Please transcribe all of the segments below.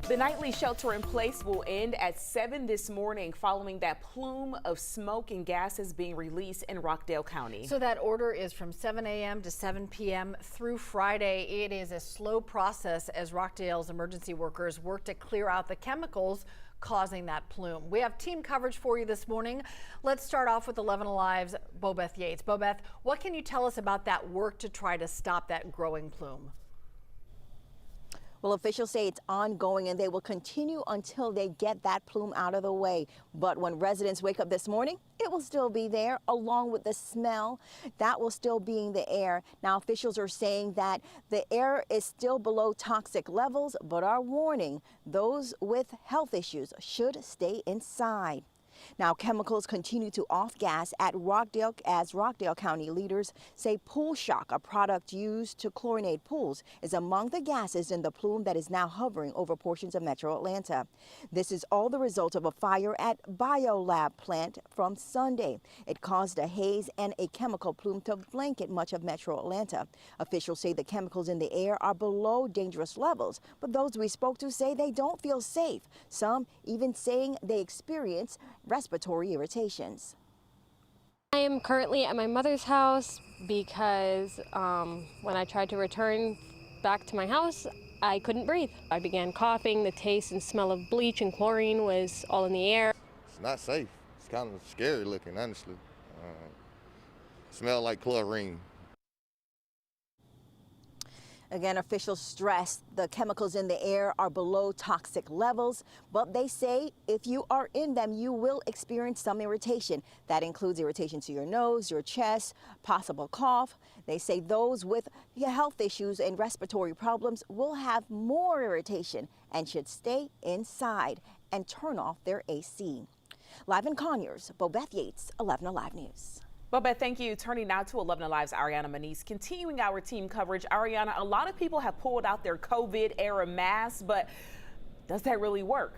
The nightly shelter in place will end at 7 this morning following that plume of smoke and gases being released in Rockdale County. So that order is from 7 a.m. to 7 p.m. through Friday. It is a slow process as Rockdale's emergency workers work to clear out the chemicals causing that plume. We have team coverage for you this morning. Let's start off with 11 Alive's Bobeth Yates. Bobeth, what can you tell us about that work to try to stop that growing plume? Well, officials say it's ongoing and they will continue until they get that plume out of the way. But when residents wake up this morning, it will still be there, along with the smell that will still be in the air. Now, officials are saying that the air is still below toxic levels, but are warning those with health issues should stay inside. Now, chemicals continue to off-gas at Rockdale as Rockdale County leaders say pool shock, a product used to chlorinate pools, is among the gases in the plume that is now hovering over portions of Metro Atlanta. This is all the result of a fire at BioLab Plant from Sunday. It caused a haze and a chemical plume to blanket much of Metro Atlanta. Officials say the chemicals in the air are below dangerous levels, but those we spoke to say they don't feel safe. Some even saying they experience respiratory irritations. I am currently at my mother's house because when I tried to return back to my house, I couldn't breathe. I began coughing. The taste and smell of bleach and chlorine was all in the air. It's not safe. It's kind of scary looking, honestly. Smell like chlorine. Again, officials stress the chemicals in the air are below toxic levels, but they say if you are in them, you will experience some irritation. That includes irritation to your nose, your chest, possible cough. They say those with health issues and respiratory problems will have more irritation and should stay inside and turn off their AC. Live in Conyers, Bobeth Yates, 11 Alive News. Bobeth, thank you. Turning now to 11 Alive's Ariana Maniz. Continuing our team coverage, Ariana, a lot of people have pulled out their COVID-era masks, but does that really work?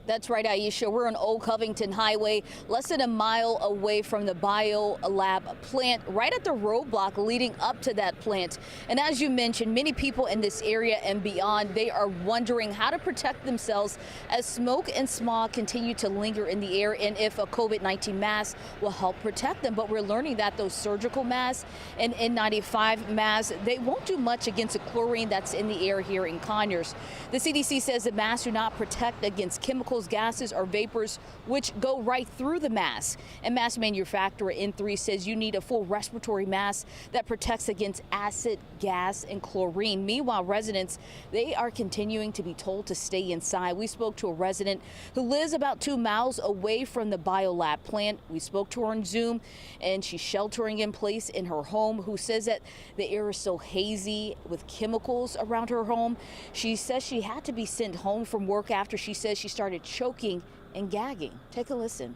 That's right, Aisha. We're on Old Covington Highway, less than a mile away from the BioLab plant, right at the roadblock leading up to that plant. And as you mentioned, many people in this area and beyond, they are wondering how to protect themselves as smoke and smog continue to linger in the air, and if a COVID-19 mask will help protect them. But we're learning that those surgical masks and N95 masks, they won't do much against the chlorine that's in the air here in Conyers. The CDC says the masks do not protect against chemicals, gases, or vapors which go right through the mask. And mask manufacturer N3 says you need a full respiratory mask that protects against acid, gas, and chlorine. Meanwhile, residents, they are continuing to be told to stay inside. We spoke to a resident who lives about 2 miles away from the BioLab plant. We spoke to her on Zoom, and she's sheltering in place in her home, who says that the air is so hazy with chemicals around her home. She says she had to be sent home from work after she says she started choking and gagging. Take a listen.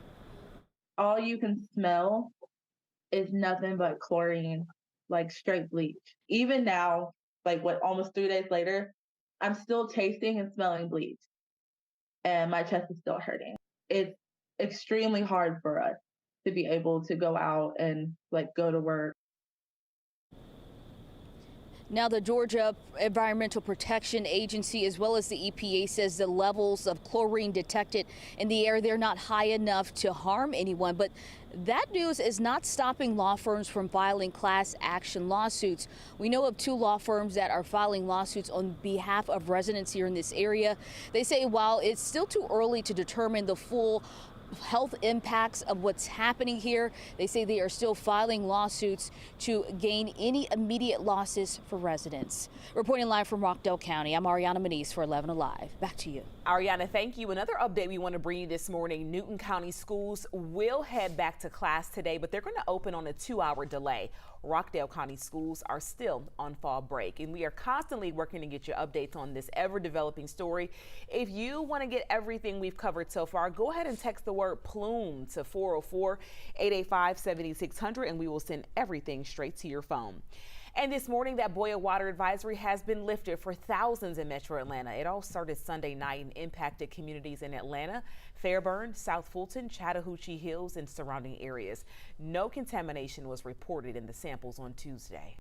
All you can smell is nothing but chlorine, like straight bleach. Even now, like almost 3 days later, I'm still tasting and smelling bleach, and my chest is still hurting. It's extremely hard for us to be able to go out and go to work. Now, the Georgia Environmental Protection Agency, as well as the EPA, says the levels of chlorine detected in the air, they're not high enough to harm anyone. But that news is not stopping law firms from filing class action lawsuits. We know of 2 law firms that are filing lawsuits on behalf of residents here in this area. They say while it's still too early to determine the full health impacts of what's happening here, they say they are still filing lawsuits to gain any immediate losses for residents. Reporting live from Rockdale County, I'm Ariana Maniz for 11 Alive. Back to you. Ariana, thank you. Another update we want to bring you this morning. Newton County schools will head back to class today, but they're going to open on a 2-hour delay. Rockdale County schools are still on fall break, and we are constantly working to get you updates on this ever-developing story. If you want to get everything we've covered so far, go ahead and text the word plume to 404-885-7600, and we will send everything straight to your phone. And this morning, that boil water advisory has been lifted for thousands in Metro Atlanta. It all started Sunday night and impacted communities in Atlanta, Fairburn, South Fulton, Chattahoochee Hills, and surrounding areas. No contamination was reported in the samples on Tuesday.